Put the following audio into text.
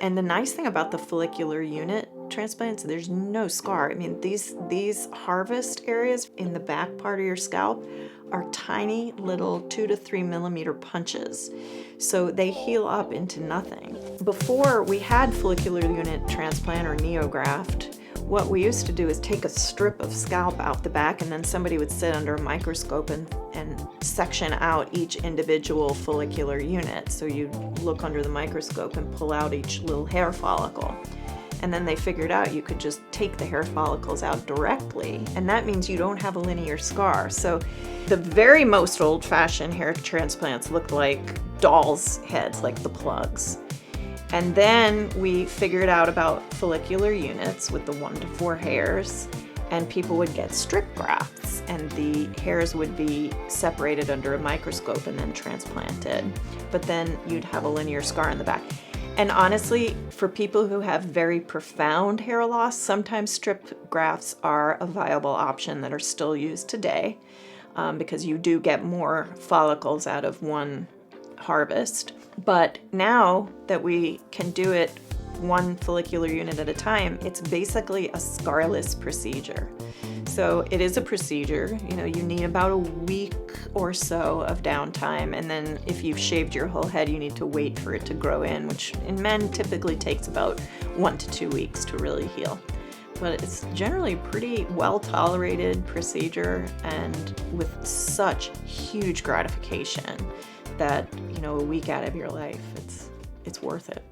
And the nice thing about the follicular unit transplants, there's no scar. I mean, these harvest areas in the back part of your scalp are tiny little 2 to 3 millimeter punches. So they heal up into nothing. Before we had follicular unit transplant or neograft, what we used to do is take a strip of scalp out the back, and then somebody would sit under a microscope and section out each individual follicular unit. So you'd look under the microscope and pull out each little hair follicle. And then they figured out you could just take the hair follicles out directly, and that means you don't have a linear scar. So the very most old-fashioned hair transplants looked like dolls' heads, like the plugs. And then we figured out about follicular units with the 1 to 4 hairs, and people would get strip grafts, and the hairs would be separated under a microscope and then transplanted. But then you'd have a linear scar in the back. And honestly, for people who have very profound hair loss, sometimes strip grafts are a viable option that are still used today, because you do get more follicles out of one harvest. But now that we can do it 1 follicular unit at a time, it's basically a scarless procedure. So it is a procedure. You need about a week or so of downtime, and then if you've shaved your whole head, you need to wait for it to grow in, which in men typically takes about 1 to 2 weeks to really heal. But it's generally a pretty well-tolerated procedure, and with such huge gratification that, a week out of your life, it's worth it.